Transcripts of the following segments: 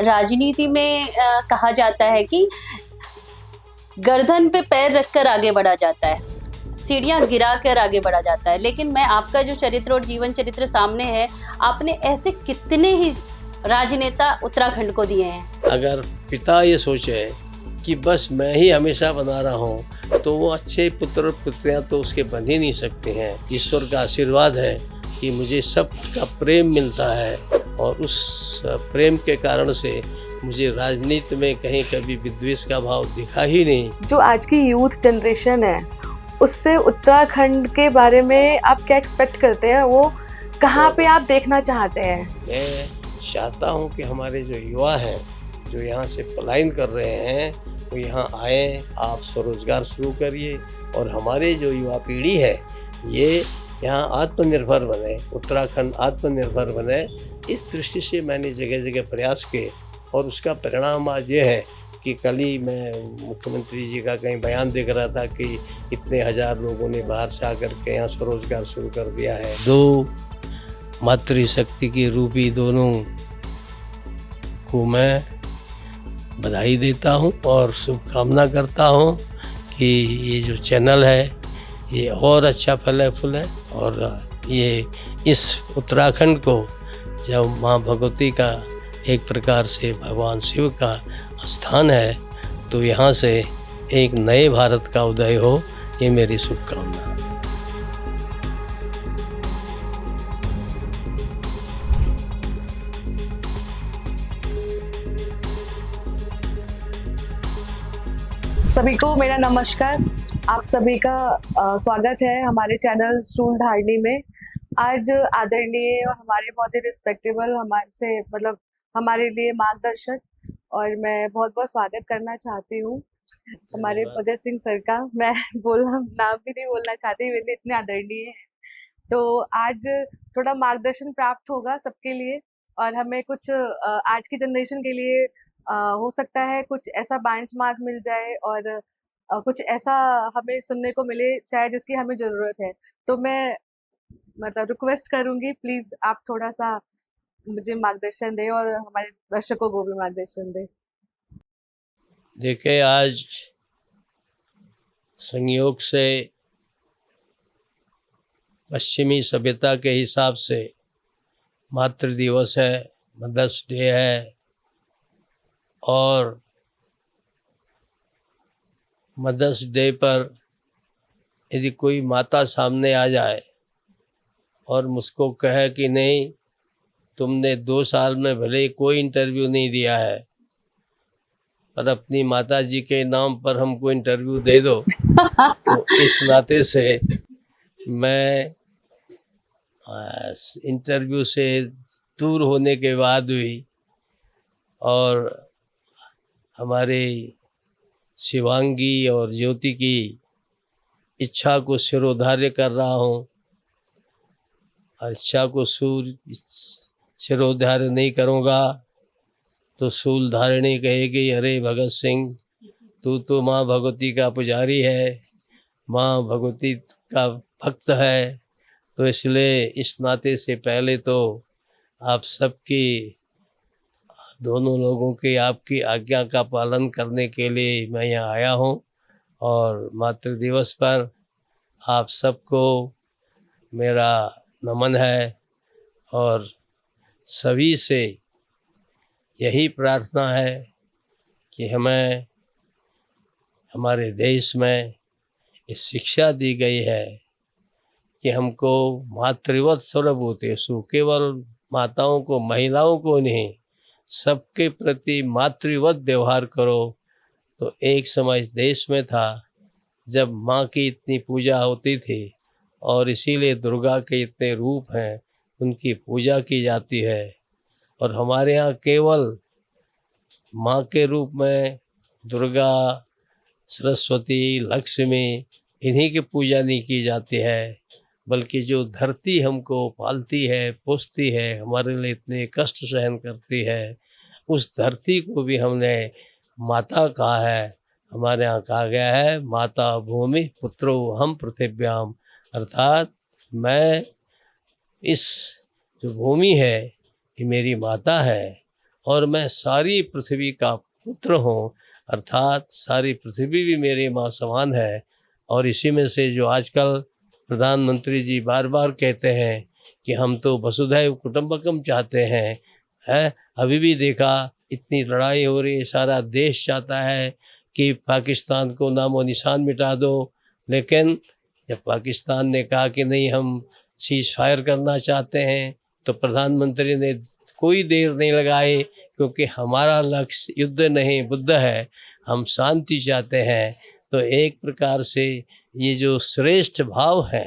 राजनीति में कहा जाता है कि गर्दन पे पैर रखकर आगे बढ़ा जाता है, सीढ़ियां गिराकर आगे बढ़ा जाता है। लेकिन मैं आपका जो चरित्र और जीवन चरित्र सामने है, आपने ऐसे कितने ही राजनेता उत्तराखंड को दिए हैं। अगर पिता ये सोचे कि बस मैं ही हमेशा बना रहा हूँ तो वो अच्छे पुत्र पुत्रियाँ तो उसके बन ही नहीं सकते हैं। ईश्वर का आशीर्वाद है कि मुझे सबका प्रेम मिलता है और उस प्रेम के कारण से मुझे राजनीति में कहीं कभी विद्वेष का भाव दिखा ही नहीं। जो आज की यूथ जनरेशन है उससे उत्तराखंड के बारे में आप क्या एक्सपेक्ट करते हैं, वो कहाँ पे आप देखना चाहते हैं? मैं चाहता हूँ कि हमारे जो युवा हैं जो यहाँ से पलायन कर रहे हैं वो यहाँ आए, आप स्वरोजगार शुरू करिए और हमारे जो युवा पीढ़ी है ये यहाँ आत्मनिर्भर बने, उत्तराखंड आत्मनिर्भर बने। इस दृष्टि से मैंने जगह जगह प्रयास किए और उसका परिणाम आज ये है कि कल ही मैं मुख्यमंत्री जी का कहीं बयान देख रहा था कि इतने हजार लोगों ने बाहर से आकर के यहाँ स्वरोजगार शुरू कर दिया है। दो मातृशक्ति की रूपी दोनों को मैं बधाई देता हूँ और शुभकामना करता हूँ कि ये जो चैनल है ये और अच्छा फले फूले और ये इस उत्तराखंड को जब माँ भगवती का एक प्रकार से भगवान शिव का स्थान है तो यहाँ से एक नए भारत का उदय हो, ये मेरी शुभकामना है। सभी को मेरा नमस्कार। आप सभी का स्वागत है हमारे चैनल स्टूल धारणी में। आज आदरणीय और हमारे बहुत ही रिस्पेक्टेबल हमारे से मतलब हमारे लिए मार्गदर्शक और मैं बहुत बहुत स्वागत करना चाहती हूँ हमारे भगत सिंह सर का। मैं नाम भी नहीं बोलना चाहती, मेरे इतने आदरणीय है। तो आज थोड़ा मार्गदर्शन प्राप्त होगा सबके लिए और हमें कुछ आज की जनरेशन के लिए हो सकता है कुछ ऐसा बेंचमार्क मिल जाए और कुछ ऐसा हमें सुनने को मिले शायद जिसकी हमें ज़रूरत है। तो मैं मतलब रिक्वेस्ट करूँगी प्लीज़ आप थोड़ा सा मुझे मार्गदर्शन दें और हमारे दर्शकों को भी मार्गदर्शन दें। देखिए, आज संयोग से पश्चिमी सभ्यता के हिसाब से मातृ दिवस है, मदर्स डे है और मदर्स डे पर यदि कोई माता सामने आ जाए और मुझको कहे कि नहीं तुमने 2 साल में भले कोई इंटरव्यू नहीं दिया है पर अपनी माता जी के नाम पर हमको इंटरव्यू दे दो तो इस नाते से मैं इंटरव्यू से दूर होने के बाद भी और हमारे शिवांगी और ज्योति की इच्छा को सिरोधार्य कर रहा हूँ। इच्छा को सिरोधार्य नहीं करूँगा तो शूल धारिणी कहेगी अरे भगत सिंह तू तो माँ भगवती का पुजारी है, माँ भगवती का भक्त है। तो इसलिए इस नाते से पहले तो आप सबकी दोनों लोगों की आपकी आज्ञा का पालन करने के लिए मैं यहाँ आया हूँ और मातृ दिवस पर आप सबको मेरा नमन है और सभी से यही प्रार्थना है कि हमें हमारे देश में इस शिक्षा दी गई है कि हमको मातृवत सर्वभूतेषु, केवल माताओं को महिलाओं को नहीं सबके प्रति मातृवत व्यवहार करो। तो एक समय इस देश में था जब माँ की इतनी पूजा होती थी और इसीलिए दुर्गा के इतने रूप हैं उनकी पूजा की जाती है और हमारे यहाँ केवल माँ के रूप में दुर्गा, सरस्वती, लक्ष्मी इन्हीं की पूजा नहीं की जाती है बल्कि जो धरती हमको पालती है, पोसती है, हमारे लिए इतने कष्ट सहन करती है उस धरती को भी हमने माता कहा है। हमारे यहाँ कहा गया है माता भूमि पुत्रो हम पृथिव्याम, अर्थात मैं इस जो भूमि है ये मेरी माता है और मैं सारी पृथ्वी का पुत्र हूँ, अर्थात सारी पृथ्वी भी मेरी माँ समान है। और इसी में से जो आजकल प्रधानमंत्री जी बार बार कहते हैं कि हम तो वसुधैव कुटुंबकम चाहते हैं, है अभी भी देखा इतनी लड़ाई हो रही है, सारा देश चाहता है कि पाकिस्तान को नामो निशान मिटा दो, लेकिन जब पाकिस्तान ने कहा कि नहीं हम सीज फायर करना चाहते हैं तो प्रधानमंत्री ने कोई देर नहीं लगाई, क्योंकि हमारा लक्ष्य युद्ध नहीं बुद्ध है, हम शांति चाहते हैं। तो एक प्रकार से ये जो श्रेष्ठ भाव है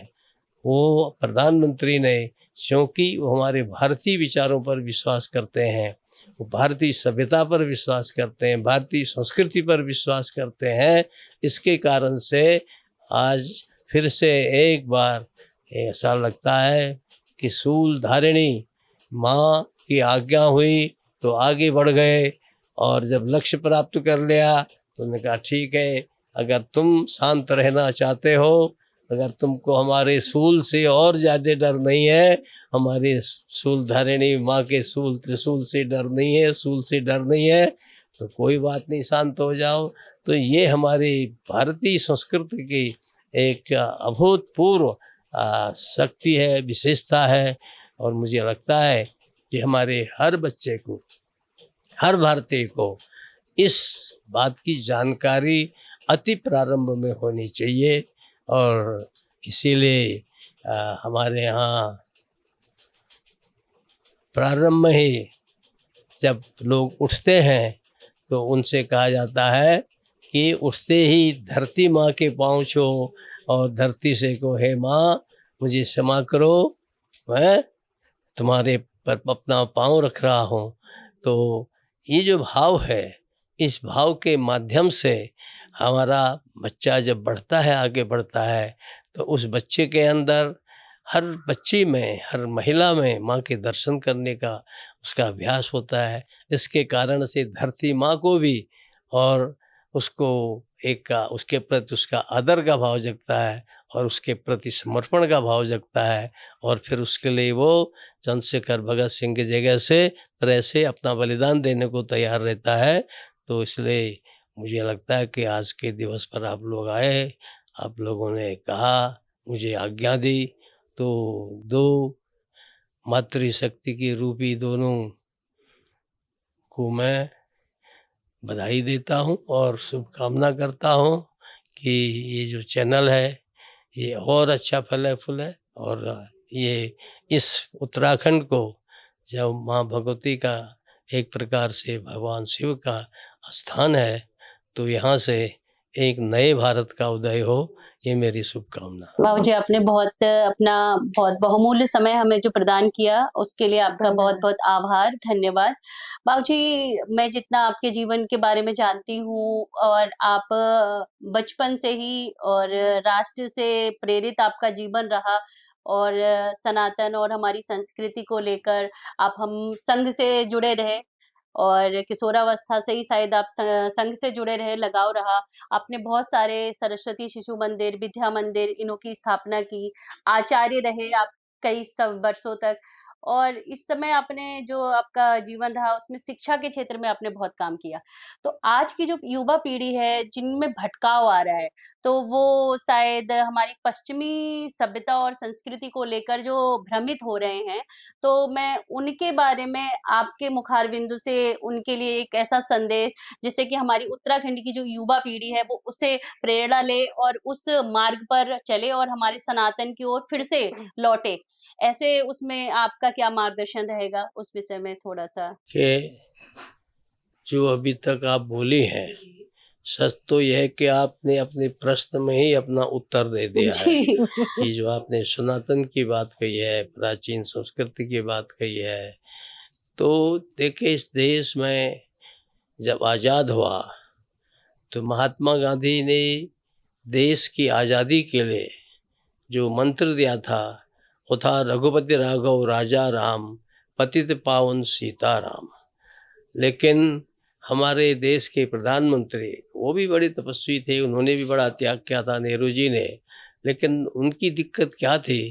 वो प्रधानमंत्री ने, क्योंकि वो हमारे भारतीय विचारों पर विश्वास करते हैं, वो भारतीय सभ्यता पर विश्वास करते हैं, भारतीय संस्कृति पर विश्वास करते हैं, इसके कारण से आज फिर से एक बार ऐसा लगता है कि शूल धारिणी माँ की आज्ञा हुई तो आगे बढ़ गए, और जब लक्ष्य प्राप्त कर लिया तो उन्होंने कहा ठीक है, अगर तुम शांत रहना चाहते हो, अगर तुमको हमारे सूल से और ज़्यादा डर नहीं है, हमारे सूल धारिणी माँ के सूल त्रिशूल से डर नहीं है, सूल से डर नहीं है, तो कोई बात नहीं, शांत हो जाओ। तो ये हमारी भारतीय संस्कृति की एक अभूतपूर्व शक्ति है, विशेषता है। और मुझे लगता है कि हमारे हर बच्चे को, हर भारतीय को इस बात की जानकारी अति प्रारंभ में होनी चाहिए। और इसीलिए हमारे यहाँ प्रारंभ में ही जब लोग उठते हैं तो उनसे कहा जाता है कि उठते ही धरती माँ के पाँव छो और धरती से को हे माँ मुझे क्षमा करो, मैं तुम्हारे पर अपना पाँव रख रहा हूँ। तो ये जो भाव है, इस भाव के माध्यम से हमारा बच्चा जब बढ़ता है, आगे बढ़ता है, तो उस बच्चे के अंदर, हर बच्ची में, हर महिला में माँ के दर्शन करने का उसका अभ्यास होता है। इसके कारण से धरती माँ को भी और उसको एक का उसके प्रति उसका आदर का भाव जगता है और उसके प्रति समर्पण का भाव जगता है, और फिर उसके लिए वो चंद्रशेखर भगत सिंह की जगह से तरह से अपना बलिदान देने को तैयार रहता है। तो इसलिए मुझे लगता है कि आज के दिवस पर आप लोग आए, आप लोगों ने कहा, मुझे आज्ञा दी, तो दो मातृशक्ति की रूपी दोनों को मैं बधाई देता हूँ और शुभकामना करता हूँ कि ये जो चैनल है ये और अच्छा फले फूले, और ये इस उत्तराखंड को जब माँ भगवती का एक प्रकार से भगवान शिव का स्थान है, तो यहाँ से एक नए भारत का उदय हो, ये मेरी शुभकामना। बाबू जी, आपने अपना बहुत बहुमूल्य समय हमें जो प्रदान किया उसके लिए आपका बहुत बहुत आभार, धन्यवाद। बाबू जी, मैं जितना आपके जीवन के बारे में जानती हूँ, और आप बचपन से ही और राष्ट्र से प्रेरित आपका जीवन रहा, और सनातन और हमारी संस्कृति को लेकर आप हम संघ से जुड़े रहे, और किशोरावस्था से ही शायद आप संघ से जुड़े रहे, लगाव रहा। आपने बहुत सारे सरस्वती शिशु मंदिर, विद्या मंदिर, इनों की स्थापना की, आचार्य रहे आप कई सब वर्षों तक, और इस समय आपने जो आपका जीवन रहा उसमें शिक्षा के क्षेत्र में आपने बहुत काम किया। तो आज की जो युवा पीढ़ी है जिनमें भटकाव आ रहा है, तो वो शायद हमारी पश्चिमी सभ्यता और संस्कृति को लेकर जो भ्रमित हो रहे हैं, तो मैं उनके बारे में आपके मुखारबिंदु से उनके लिए एक ऐसा संदेश, जिससे कि हमारी उत्तराखंड की जो युवा पीढ़ी है वो उससे प्रेरणा ले और उस मार्ग पर चले और हमारे सनातन की ओर फिर से लौटे, ऐसे उसमें आपका क्या मार्गदर्शन रहेगा उस विषय में थोड़ा सा? कि जो अभी तक आप बोली हैं, सच तो यह है कि आपने अपने प्रश्न में ही अपना उत्तर दे दिया है। कि जो आपने सनातन की बात कही है, प्राचीन संस्कृति की बात कही है, तो देखिए इस देश में जब आज़ाद हुआ तो महात्मा गांधी ने देश की आज़ादी के लिए जो मंत्र दिया था वो था रघुपति राघव राजा राम, पतित पावन सीताराम। लेकिन हमारे देश के प्रधानमंत्री वो भी बड़े तपस्वी थे, उन्होंने भी बड़ा त्याग किया था, नेहरू जी ने। लेकिन उनकी दिक्कत क्या थी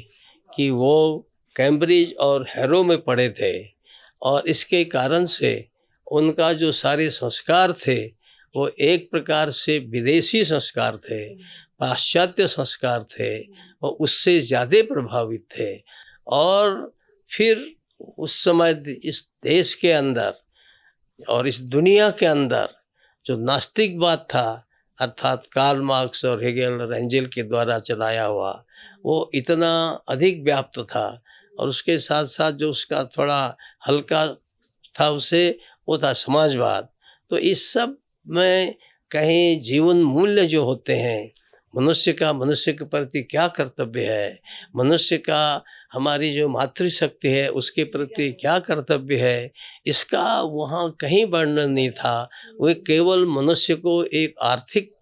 कि वो कैम्ब्रिज और हैरो में पढ़े थे, और इसके कारण से उनका जो सारे संस्कार थे वो एक प्रकार से विदेशी संस्कार थे, पाश्चात्य संस्कार थे और उससे ज़्यादा प्रभावित थे। और फिर उस समय इस देश के अंदर और इस दुनिया के अंदर जो नास्तिकवाद था, अर्थात कार्ल मार्क्स और हेगेल और एंजेल के द्वारा चलाया हुआ, वो इतना अधिक व्याप्त था। और उसके साथ साथ जो उसका थोड़ा हल्का था उसे वो था समाजवाद। तो इस सब में कहीं जीवन मूल्य जो होते हैं, मनुष्य का मनुष्य के प्रति क्या कर्तव्य है, मनुष्य का हमारी जो मातृशक्ति है उसके प्रति क्या कर्तव्य है, इसका वहाँ कहीं वर्णन नहीं था। वे केवल मनुष्य को एक आर्थिक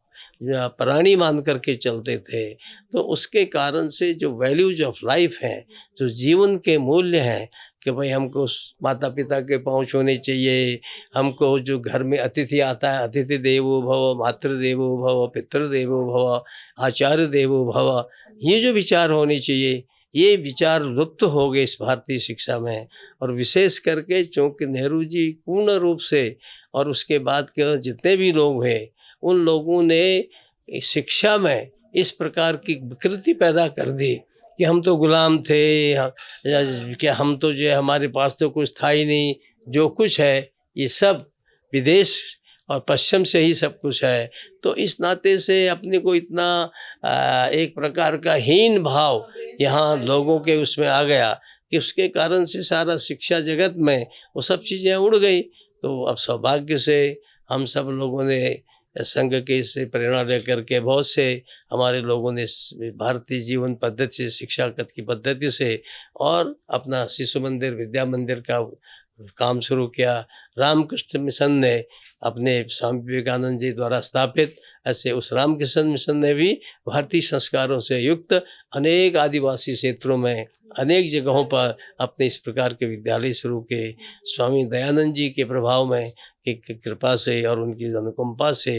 प्राणी मान करके चलते थे। तो उसके कारण से जो वैल्यूज ऑफ लाइफ हैं, जो जीवन के मूल्य हैं कि भाई हमको माता पिता के पाँव छूने चाहिए, हमको जो घर में अतिथि आता है अतिथि देवो भव, मातृ देवो भव, पितृ देवो भव, आचार्य देवो भव, ये जो विचार होने चाहिए, ये विचार लुप्त हो गए इस भारतीय शिक्षा में। और विशेष करके चूँकि नेहरू जी पूर्ण रूप से और उसके बाद के जितने भी लोग हैं उन लोगों ने शिक्षा में इस प्रकार की विकृति पैदा कर दी कि हम तो गुलाम थे, कि हम तो जो है हमारे पास तो कुछ था ही नहीं, जो कुछ है ये सब विदेश और पश्चिम से ही सब कुछ है। तो इस नाते से अपने को इतना एक प्रकार का हीन भाव यहाँ लोगों के उसमें आ गया कि उसके कारण से सारा शिक्षा जगत में वो सब चीज़ें उड़ गई। तो अब सौभाग्य से हम सब लोगों ने संघ के से प्रेरणा लेकर के बहुत से हमारे लोगों ने भारतीय जीवन पद्धति से, शिक्षा की पद्धति से और अपना शिशु मंदिर, विद्या मंदिर का काम शुरू किया। रामकृष्ण मिशन ने अपने स्वामी विवेकानंद जी द्वारा स्थापित, ऐसे उस रामकृष्ण मिशन ने भी भारतीय संस्कारों से युक्त अनेक आदिवासी क्षेत्रों में अनेक जगहों पर अपने इस प्रकार के विद्यालय शुरू किए। स्वामी दयानंद जी के प्रभाव में की कृपा से और उनकी अनुकंपा से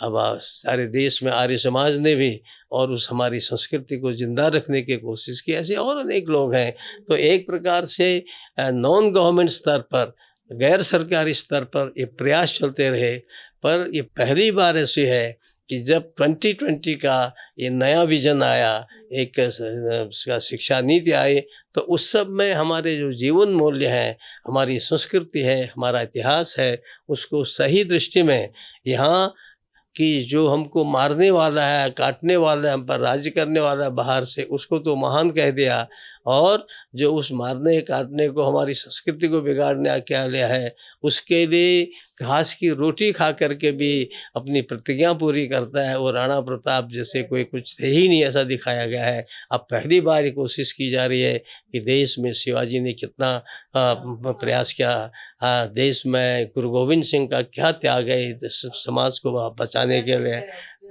अब सारे देश में आर्य समाज ने भी और उस हमारी संस्कृति को जिंदा रखने की कोशिश की। ऐसे और अनेक लोग हैं। तो एक प्रकार से नॉन गवर्नमेंट स्तर पर, गैर सरकारी स्तर पर ये प्रयास चलते रहे। पर ये पहली बार ऐसी है कि जब 2020 का ये नया विजन आया, एक शिक्षा नीति आई, तो उस सब में हमारे जो जीवन मूल्य हैं, हमारी संस्कृति है, हमारा इतिहास है, उसको सही दृष्टि में यहाँ कि जो हमको मारने वाला है, काटने वाला है, हम पर राज्य करने वाला है बाहर से, उसको तो महान कह दिया। और जो उस मारने काटने को हमारी संस्कृति को बिगाड़ने क्या लिया है, उसके लिए घास की रोटी खा करके भी अपनी प्रतिज्ञा पूरी करता है। और राणा प्रताप जैसे कोई कुछ थे ही नहीं, ऐसा दिखाया गया है। अब पहली बार ये कोशिश की जा रही है कि देश में शिवाजी ने कितना प्रयास किया, देश में गुरु गोविंद सिंह का क्या त्याग है समाज को बचाने के लिए।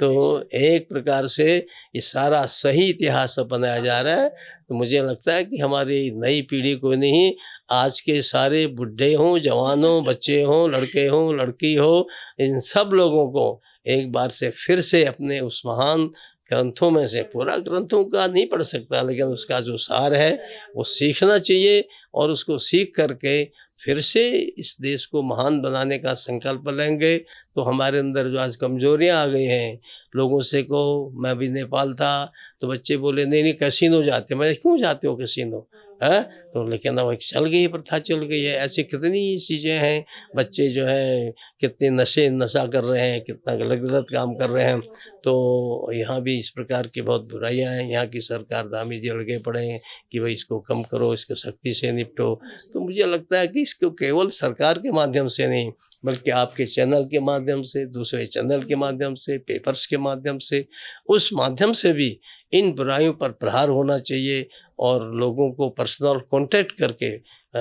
तो एक प्रकार से ये सारा सही इतिहास बनाया जा रहा है। तो मुझे लगता है कि हमारी नई पीढ़ी को नहीं, आज के सारे बुढ़े हों, जवान हों, बच्चे हों, लड़के हों, लड़की हो, इन सब लोगों को एक बार से फिर से अपने उस महान ग्रंथों में से, पूरा ग्रंथों का नहीं पढ़ सकता लेकिन उसका जो सार है वो सीखना चाहिए। और उसको सीख करके फिर से इस देश को महान बनाने का संकल्प लेंगे। तो हमारे अंदर जो आज कमजोरियां आ गई हैं, लोगों से को, मैं भी नेपाल था तो बच्चे बोले नहीं कैसीनो जाते, मैं क्यों जाते हो कैसीनो है, तो लेकिन अब चल गई, प्रथा चल गई है। ऐसी कितनी चीज़ें हैं, बच्चे जो हैं कितने नशा कर रहे हैं, कितना गलत काम कर रहे हैं। तो यहाँ भी इस प्रकार की बहुत बुराइयाँ हैं। यहाँ की सरकार दामी जी लगे पड़े हैं कि भाई इसको कम करो, इसको सख्ती से निपटो। तो मुझे लगता है कि इसको केवल सरकार के माध्यम से नहीं, बल्कि आपके चैनल के माध्यम से, दूसरे चैनल के माध्यम से, पेपर्स के माध्यम से, उस माध्यम से भी इन बुराइयों पर प्रहार होना चाहिए। और लोगों को पर्सनल कांटेक्ट करके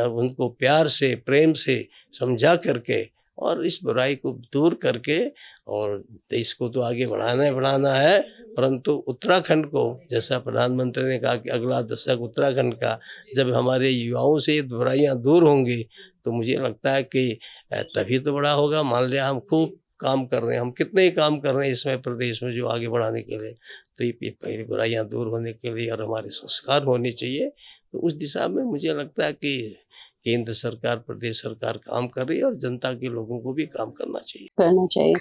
उनको प्यार से, प्रेम से समझा करके और इस बुराई को दूर करके और देश को तो आगे बढ़ाना है। परंतु उत्तराखंड को, जैसा प्रधानमंत्री ने कहा कि अगला दशक उत्तराखंड का, जब हमारे युवाओं से बुराइयां दूर होंगी तो मुझे लगता है कि तभी तो बड़ा होगा। मान लिया हम खूब काम कर रहे हैं, हम कितने ही काम कर रहे हैं इसमें प्रदेश में जो आगे बढ़ाने के लिए, तो ये पहली बुराइयां दूर होने के लिए और हमारे संस्कार होने चाहिए। तो उस दिशा में मुझे लगता है कि केंद्र सरकार प्रदेश सरकार काम कर रही है और जनता के लोगों को भी काम करना चाहिए। करना चाहिए।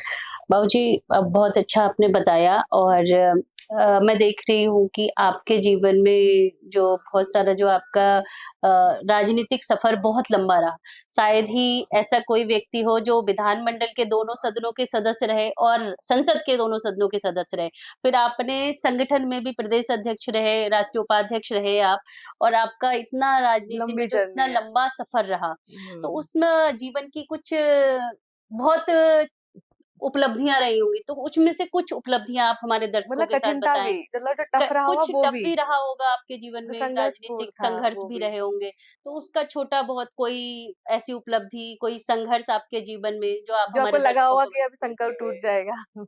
बाबूजी, अब बहुत अच्छा आपने बताया और मैं देख रही हूँ कि आपके जीवन में जो बहुत सारा जो आपका राजनीतिक सफर बहुत लंबा रहा। शायद ही ऐसा कोई व्यक्ति हो जो विधानमंडल के दोनों सदनों के सदस्य रहे और संसद के दोनों सदनों के सदस्य रहे। फिर आपने संगठन में भी प्रदेश अध्यक्ष रहे, राष्ट्रीय उपाध्यक्ष रहे आप, और आपका इतना राजनीति लंबी में जो इतना जर्नी है। लंबा सफर रहा। तो हम्म। उसमें जीवन की कुछ बहुत उपलब्धियां रही होंगी, तो उसमें से कुछ उपलब्धियां आप हमारे दर्शकों मतलब के साथ कठिनता बताएं। भी, मतलब जो टफ रहा होगा कुछ वो टफ भी, भी रहा होगा आपके जीवन जो में, संघर्षपूर्ण राजनीतिक था संघर्ष वो भी भी, रहे होंगे, तो उसका छोटा बहुत कोई ऐसी उपलब्धि, कोई संघर्ष आपके जीवन में जो आप जो आपको हमारे लगा दर्शकों होगा को कि अभी संकल्प टूट जाएगा।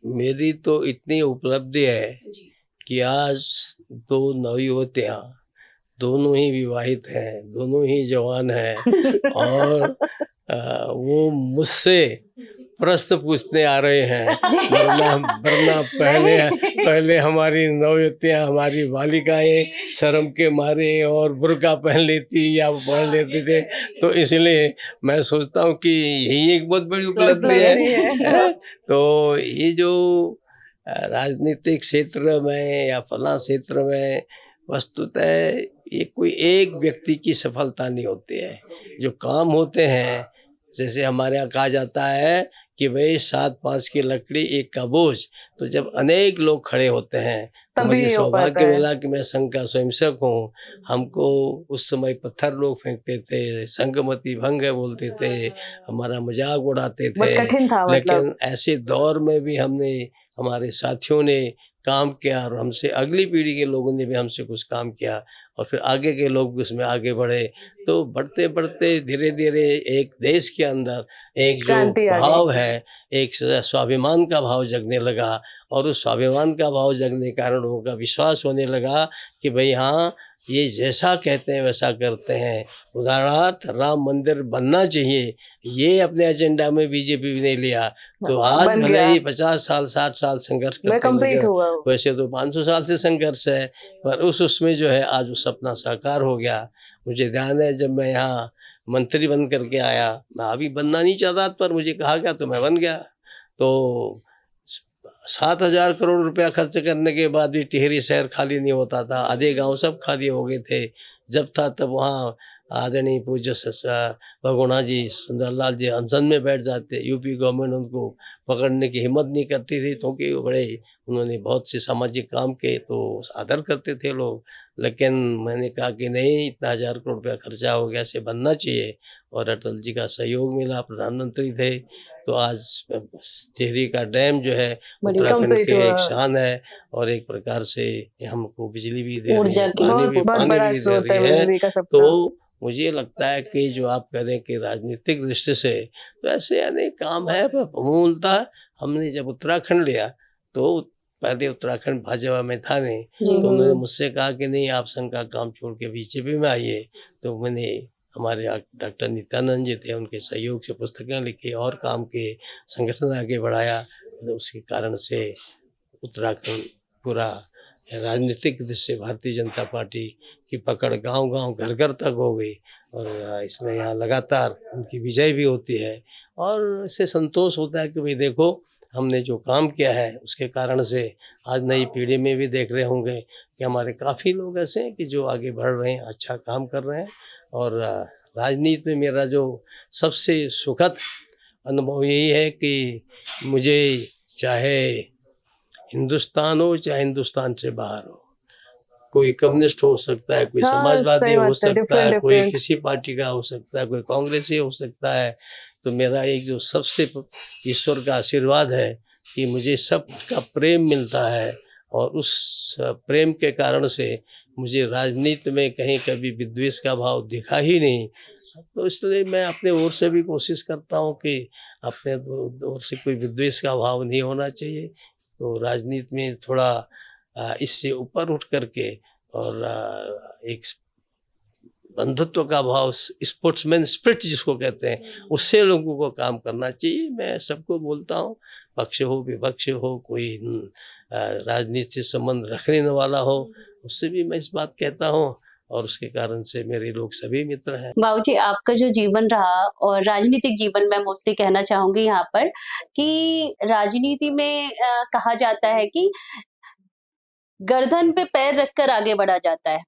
मेरी तो इतनी उपलब्धि है जी। कि आज 2 नवयुवतियां, दोनों ही विवाहित हैं, दोनों ही जवान हैं और वो मुझसे प्रश्न पूछने आ रहे हैं, वरना वरना पहले नहीं। पहले हमारी नवयुवतियां, हमारी बालिकाएं शर्म के मारे और बुर्का पहन लेती या पहन लेते थे, तो इसलिए मैं सोचता हूँ कि यही एक बहुत बड़ी उपलब्धि है। तो ये जो राजनीतिक क्षेत्र में या फला क्षेत्र में वस्तुतः ये कोई एक व्यक्ति की सफलता नहीं होती है। जो काम होते हैं, जैसे हमारे यहाँ कहा जाता है कि भाई 7-5 की लकड़ी एक का बोझ, तो जब अनेक लोग खड़े होते हैं तो तभी मुझे हो सौभाग्य पाता है। मिला कि मैं संघ का स्वयंसेवक हूँ। हमको उस समय पत्थर लोग फेंकते थे, संघमति भंग है बोलते थे, हमारा मजाक उड़ाते बहुत थे, कठिन था मतलब। लेकिन ऐसे दौर में भी हमने, हमारे साथियों ने काम किया और हमसे अगली पीढ़ी के लोगों ने भी हमसे कुछ काम किया और फिर आगे के लोग भी उसमें आगे बढ़े। तो बढ़ते बढ़ते धीरे धीरे एक देश के अंदर एक जो क्रांति आ गई। भाव है, एक स्वाभिमान का भाव जगने लगा और उस स्वाभिमान का भाव जगने के कारण लोगों का विश्वास होने लगा कि भाई हाँ, ये जैसा कहते हैं वैसा करते हैं। उदाहरणार्थ राम मंदिर बनना चाहिए, ये अपने एजेंडा में बीजेपी भी नहीं लिया, तो आज बन भले गया। ही 50 साल 60 साल संघर्ष मैं करते कंप्लीट लगे, हुआ हूँ। वैसे तो 500 साल से संघर्ष है, पर उसमें जो है आज वो सपना साकार हो गया। मुझे ध्यान है जब मैं यहाँ मंत्री बन करके आया, मैं अभी बनना नहीं चाहता पर मुझे कहा गया तो मैं बन गया। तो 7,000 करोड़ रुपया खर्च करने के बाद भी टिहरी शहर खाली नहीं होता था, आधे गांव सब खाली हो गए थे। जब था तब वहाँ आदरणीय पूज्य भगोना जी, सुंदरलाल जी अनशन में बैठ जाते। यूपी गवर्नमेंट उनको पकड़ने की हिम्मत नहीं करती थी, क्योंकि बड़े उन्होंने बहुत से सामाजिक काम किए तो आदर करते थे लोग। लेकिन मैंने कहा कि नहीं, इतना 1,000 करोड़ रुपया खर्चा हो गया, ऐसे बनना चाहिए। और अटल जी का सहयोग मिला, प्रधानमंत्री थे, तो आज टिहरी का डैम जो है उत्तराखंड complete के हुआ। एक शान है और एक प्रकार से हमको बिजली भी दे रही ऊर्जा है, की बहुत पानी बड़ा भी दे स्रोत है रही है। बिजली का सबका। तो मुझे लगता है कि जो आप करें कि राजनीतिक दृष्टि से तो ऐसे अनेक काम है, पर मूलतः हमने जब उत्तराखंड लिया तो पहले उत्तराखंड भाजपा में था नहीं, तो उन्होंने मुझसे कहा कि नहीं, आप संघ का काम छोड़ के बीजेपी में आइए। तो मैंने, हमारे डॉक्टर नित्यानंद जी थे, उनके सहयोग से पुस्तकें लिखी और काम के संगठन आगे बढ़ाया। तो उसके कारण से उत्तराखंड पूरा राजनीतिक दृष्टि से भारतीय जनता पार्टी की पकड़ गांव-गांव, घर-घर तक हो गई और इसलिए यहाँ लगातार उनकी विजय भी होती है और इससे संतोष होता है कि भाई देखो, हमने जो काम किया है उसके कारण से आज नई पीढ़ी में भी देख रहे होंगे कि हमारे काफ़ी लोग ऐसे हैं कि जो आगे बढ़ रहे हैं, अच्छा काम कर रहे हैं। और राजनीति में मेरा जो सबसे सुखद अनुभव यही है कि मुझे चाहे हिंदुस्तान हो चाहे हिंदुस्तान से बाहर हो, कोई कम्युनिस्ट हो सकता है, कोई हाँ, समाजवादी सही हो बात है, सकता है, कोई different। किसी पार्टी का हो सकता है, कोई कांग्रेसी हो सकता है। तो मेरा एक जो सबसे ईश्वर का आशीर्वाद है कि मुझे सबका प्रेम मिलता है और उस प्रेम के कारण से मुझे राजनीति में कहीं कभी विद्वेष का भाव दिखा ही नहीं। तो इसलिए मैं अपने ओर से भी कोशिश करता हूँ कि अपने ओर से कोई विद्वेष का भाव नहीं होना चाहिए। तो राजनीति में थोड़ा इससे ऊपर उठ करके और एक बंधुत्व का भाव, स्पोर्ट्समैन स्पिरिट जिसको कहते हैं, उससे लोगों को काम करना चाहिए। मैं सबको बोलता हूँ, पक्ष हो विपक्ष हो, कोई राजनीति से संबंध रखने वाला हो, उससे भी मैं इस बात कहता हूँ और उसके कारण से मेरे लोग सभी मित्र हैं। बाबू जी, आपका जो जीवन रहा और राजनीतिक जीवन, मैं मोस्टली कहना चाहूंगी यहाँ पर कि राजनीति में कहा जाता है कि गर्दन पे पैर रखकर आगे बढ़ा जाता है,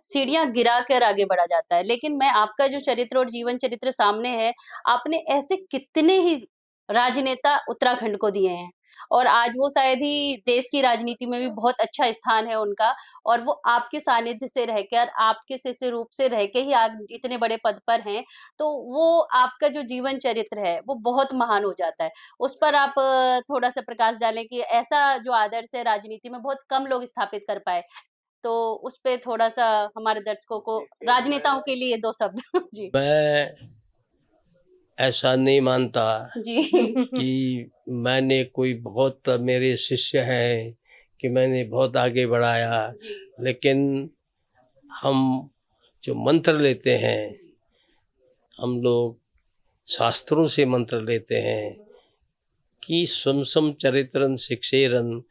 सीढ़ियाँ गिराकर आगे बढ़ा जाता है। लेकिन मैं आपका जो चरित्र और जीवन चरित्र सामने है, आपने ऐसे कितने ही राजनेता उत्तराखंड को दिए हैं और आज वो शायद ही देश की राजनीति में भी बहुत अच्छा स्थान है उनका, और वो आपके सानिध्य से रहकर, आपके शिष्य रूप से रह के ही आज इतने बड़े पद पर हैं। तो वो आपका जो जीवन चरित्र है, वो बहुत महान हो जाता है। उस पर आप थोड़ा-सा प्रकाश डालें कि ऐसा जो आदर्श है राजनीति में बहुत कम लोग स्थापित कर पाए। तो उस पे थोड़ा-सा हमारे दर्शकों को, राजनेताओं के लिए 2 शब्द जी। मैं ऐसा नहीं मानता जी। कि मैंने कोई बहुत मेरे शिष्य हैं कि मैंने बहुत आगे बढ़ाया, जी। लेकिन हम जो मंत्र लेते हैं, हम लोग शास्त्रों से मंत्र लेते हैं कि स्वम चरित्रं शिक्षेरन्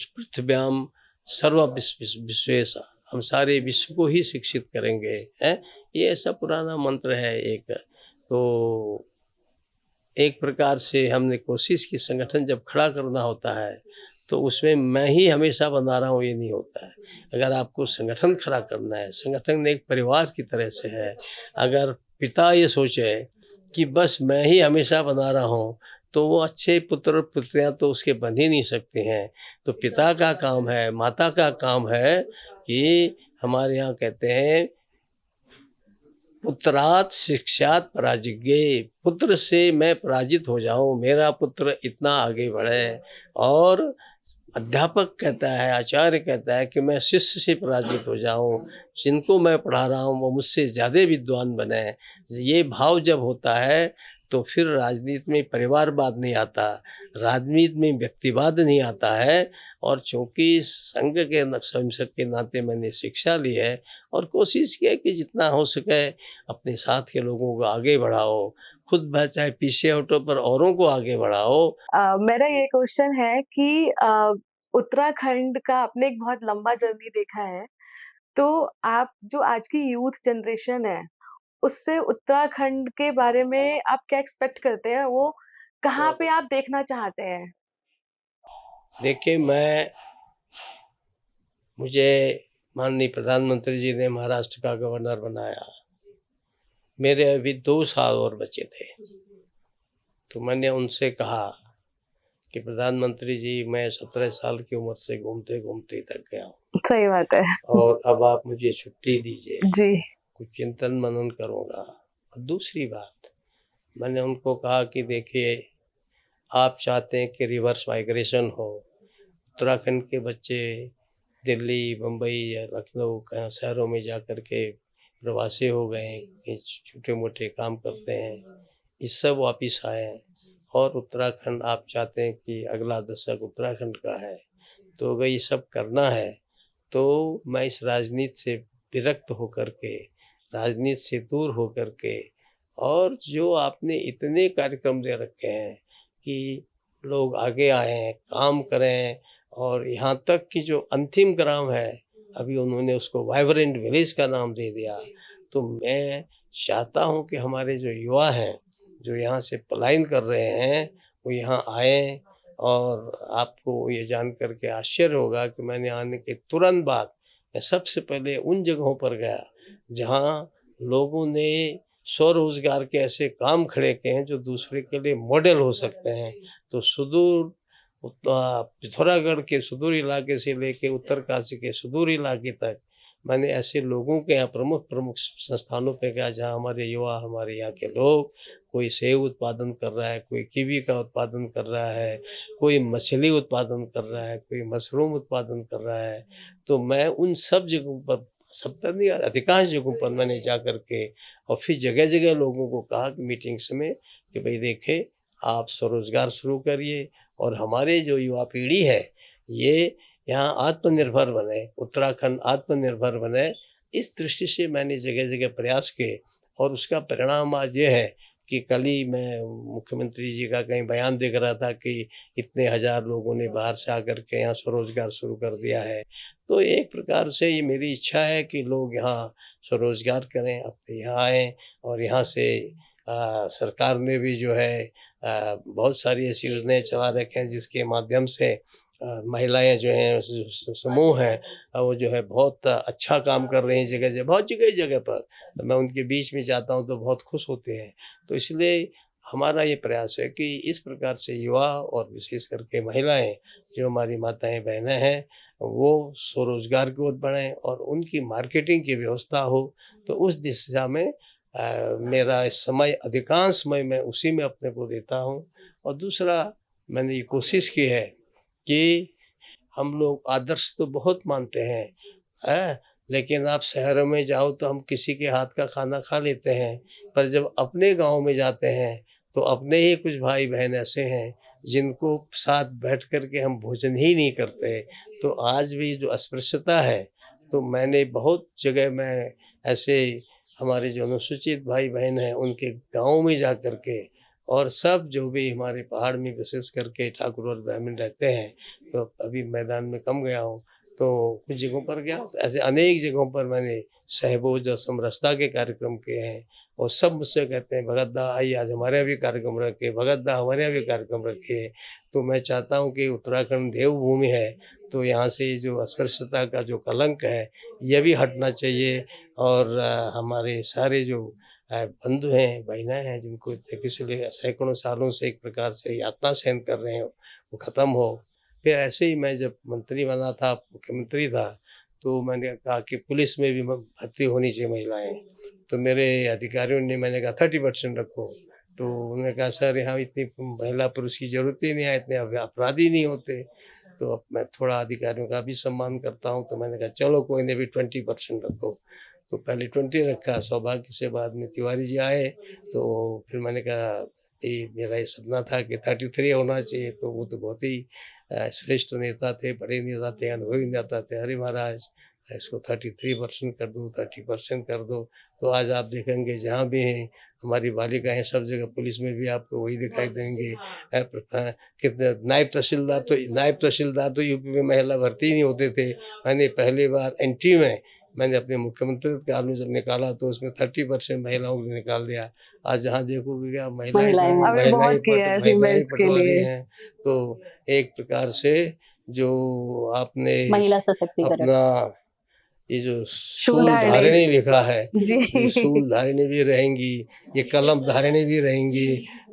पृथ्व्याम सर्व विश्वेश, हम सारे विश्व को ही शिक्षित करेंगे, हैं। ये ऐसा पुराना मंत्र है एक। तो एक प्रकार से हमने कोशिश की, संगठन जब खड़ा करना होता है तो उसमें मैं ही हमेशा बना रहा हूँ, ये नहीं होता है। अगर आपको संगठन खड़ा करना है, संगठन एक परिवार की तरह से है। अगर पिता ये सोचे कि बस मैं ही हमेशा बना रहा हूँ, तो वो अच्छे पुत्र और पुत्रियाँ तो उसके बन ही नहीं सकते हैं। तो पिता का काम है, माता का काम है कि हमारे यहाँ कहते हैं पुत्रात् शिक्षात् पराजिज्ञे, पुत्र से मैं पराजित हो जाऊं, मेरा पुत्र इतना आगे बढ़े। और अध्यापक कहता है, आचार्य कहता है कि मैं शिष्य से पराजित हो जाऊं, जिनको मैं पढ़ा रहा हूं वो मुझसे ज़्यादा विद्वान बने। ये भाव जब होता है तो फिर राजनीति में परिवारवाद नहीं आता, राजनीति में व्यक्तिवाद नहीं आता है। और चूँकि संघ के संसद के नाते मैंने शिक्षा ली है और कोशिश की है कि जितना हो सके अपने साथ के लोगों को आगे बढ़ाओ, खुद चाहे पीछे हटो पर औरों को आगे बढ़ाओ। मेरा ये क्वेश्चन है कि उत्तराखंड का आपने एक बहुत लंबा जर्नी देखा है, तो आप जो आज की यूथ जनरेशन है, उससे उत्तराखंड के बारे में आप क्या एक्सपेक्ट करते हैं? वो कहाँ पे आप देखना चाहते हैं? देखिए, मुझे माननीय प्रधानमंत्री जी ने महाराष्ट्र का गवर्नर बनाया। मेरे अभी 2 साल और बचे थे, तो मैंने उनसे कहा कि प्रधानमंत्री जी, मैं 17 साल की उम्र से घूमते घूमते थक गया हूँ। सही बात है। और अब आप मुझे छुट्टी दीजिए, जी। कुछ चिंतन मनन करूँगा। और दूसरी बात, मैंने उनको कहा कि देखिए, आप चाहते हैं कि रिवर्स माइग्रेशन हो, उत्तराखंड के बच्चे दिल्ली, मुंबई या लखनऊ कहीं शहरों में जा कर के प्रवासी हो गए, छोटे मोटे काम करते हैं, इस सब वापिस आए हैं। और उत्तराखंड आप चाहते हैं कि अगला दशक उत्तराखंड का है, तो अगर ये सब करना है तो मैं इस राजनीति से विरक्त होकर के, राजनीति से दूर होकर के, और जो आपने इतने कार्यक्रम दे रखे हैं कि लोग आगे आए हैं, काम करें, और यहाँ तक कि जो अंतिम ग्राम है अभी उन्होंने उसको वाइब्रेंट विलेज का नाम दे दिया। तो मैं चाहता हूँ कि हमारे जो युवा हैं, जो यहाँ से पलायन कर रहे हैं, वो यहाँ आएँ। और आपको ये जान कर के आश्चर्य होगा कि मैंने आने के तुरंत बाद मैं सबसे पहले उन जगहों पर गया जहाँ लोगों ने स्वरोजगार के ऐसे काम खड़े किए हैं जो दूसरे के लिए मॉडल हो सकते हैं। तो सुदूर पिथौरागढ़ के सुदूर इलाके से लेके उत्तरकाशी के सुदूर इलाके तक मैंने ऐसे लोगों के यहाँ प्रमुख संस्थानों पे गया जहाँ हमारे युवा, हमारे यहाँ के लोग, कोई सेब उत्पादन कर रहा है, कोई कीवी का उत्पादन कर रहा है, कोई मछली उत्पादन कर रहा है, कोई मशरूम उत्पादन कर रहा है। तो मैं उन सब जगहों पर, सब पर नहीं, अधिकांश जगहों पर मैंने जा कर के और फिर जगह जगह लोगों को कहा कि मीटिंग्स में कि भाई देखे, आप स्वरोजगार शुरू करिए और हमारे जो युवा पीढ़ी है ये यहाँ आत्मनिर्भर बने, उत्तराखंड आत्मनिर्भर बने। इस दृष्टि से मैंने जगह जगह प्रयास किए और उसका परिणाम आज ये है कि कल ही मैं मुख्यमंत्री जी का कहीं बयान देख रहा था कि इतने हजार लोगों ने बाहर से आकर के यहाँ स्वरोजगार शुरू कर दिया है। तो एक प्रकार से ये मेरी इच्छा है कि लोग यहाँ स्वरोजगार करें, अपने यहाँ आएँ और यहाँ से सरकार ने भी जो है बहुत सारी ऐसी योजनाएं चला रखे हैं जिसके माध्यम से महिलाएं जो हैं समूह हैं वो जो है बहुत अच्छा काम कर रही हैं जगह जगह, बहुत जगह पर मैं उनके बीच में जाता हूं तो बहुत खुश होते हैं। तो इसलिए हमारा ये प्रयास है कि इस प्रकार से युवा और विशेष करके महिलाएं जो हमारी माताएं बहनें हैं वो स्वरोजगार की ओर बढ़ें और उनकी मार्केटिंग की व्यवस्था हो। तो उस दिशा में मेरा इस समय अधिकांश समय मैं उसी में अपने को देता हूँ। और दूसरा मैंने ये कोशिश की है कि हम लोग आदर्श तो बहुत मानते हैं, लेकिन आप शहरों में जाओ तो हम किसी के हाथ का खाना खा लेते हैं, पर जब अपने गांव में जाते हैं तो अपने ही कुछ भाई बहन ऐसे हैं जिनको साथ बैठ कर के हम भोजन ही नहीं करते। तो आज भी जो अस्पृश्यता है, तो मैंने बहुत जगह में ऐसे हमारे जो अनुसूचित भाई बहन हैं उनके गाँव में जा कर के, और सब जो भी हमारे पहाड़ में विशेष करके ठाकुर और ब्राह्मण रहते हैं, तो अभी मैदान में कम गया हूँ तो कुछ जगहों पर गया, तो ऐसे अनेक जगहों पर मैंने सहबोज और समरसता के कार्यक्रम किए हैं। और सब मुझसे कहते हैं भगत दा आइए आज हमारे यहाँ भी कार्यक्रम रखे, भगत दा हमारे यहाँ भी कार्यक्रम रखे। तो मैं चाहता हूँ कि उत्तराखंड देवभूमि है, तो यहाँ से जो अस्पृश्यता का जो कलंक है यह भी हटना चाहिए। और हमारे सारे जो बंधु हैं बहनें हैं जिनको पिछले सैकड़ों सालों से एक प्रकार से यातना सहन कर रहे हैं वो ख़त्म हो। फिर ऐसे ही मैं जब मंत्री बना था, मुख्यमंत्री था, तो मैंने कहा कि पुलिस में भी भर्ती होनी चाहिए महिलाएं। तो मेरे अधिकारियों ने, मैंने कहा 30% रखो, तो उन्होंने कहा सर यहाँ इतनी महिला पुरुष की जरूरत ही नहीं है, इतने अपराधी नहीं होते। तो अब मैं थोड़ा अधिकारियों का भी सम्मान करता हूँ, तो मैंने कहा चलो कोई नहीं भी 20% रखो। तो पहले 20 रखा, सौभाग्य से बाद में तिवारी जी आए, तो फिर मैंने कहा ये मेरा ये सपना था कि 33 होना चाहिए। तो वो तो बहुत ही श्रेष्ठ नेता थे, बड़े नेता थे, अनुभवी नेता थे। अरे महाराज इसको 33% कर दो, 30% कर दो। तो आज आप देखेंगे जहाँ भी हैं हमारी बालिकाएं सब जगह, पुलिस में भी आपको वही दिखाई देंगे। कितने नायब तहसीलदार तो यूपी में महिला भर्ती नहीं होते थे। मैंने पहली बार एंट्री में मैंने अपने मुख्यमंत्री काल में जब निकाला तो उसमें 30% महिलाओं को निकाल दिया। आज जहाँ देखोगे क्या महिलाएं पटवारी हैं। तो एक प्रकार से जो आपने महिला सशक्तिकरण अपना ये जो शूल धारिणी लिखा है, ये शूल धारिणी भी रहेंगी, ये कलम धारिणी भी रहेंगी,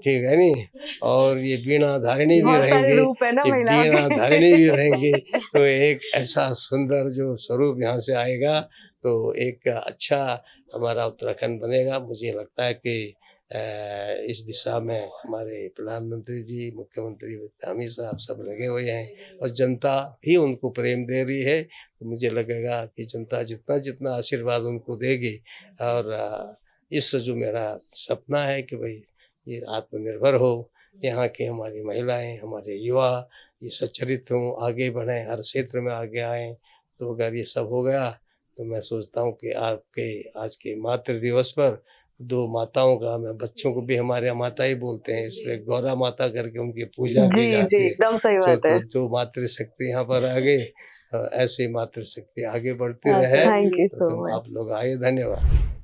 ठीक है नी, और ये बीणा धारिणी भी रहेंगे, ये बीणा धारिणी भी रहेंगे। तो एक ऐसा सुंदर जो स्वरूप यहाँ से आएगा तो एक अच्छा हमारा उत्तराखंड बनेगा। मुझे लगता है कि इस दिशा में हमारे प्रधानमंत्री जी, मुख्यमंत्री अमित साहब सब लगे हुए हैं और जनता भी उनको प्रेम दे रही है। तो मुझे लगेगा कि जनता जितना जितना आशीर्वाद उनको देगी, और इस जो मेरा सपना है कि भाई ये आत्मनिर्भर हो, यहाँ की हमारी महिलाएं, हमारे युवा ये सच्चरित्र हों, आगे बढ़ें, हर क्षेत्र में आगे आएँ। तो अगर ये सब हो गया तो मैं सोचता हूँ कि आपके आज के मातृ दिवस पर 2 माताओं का, मैं बच्चों को भी हमारे यहाँ माता ही बोलते हैं, इसलिए गौरा माता करके उनकी पूजा की जाती है। एकदम सही बात है। जो मातृशक्ति यहाँ पर आ गई, ऐसे मातृशक्ति आगे बढ़ती रहे। थैंक यू सो तो मच। आप लोग आए, धन्यवाद।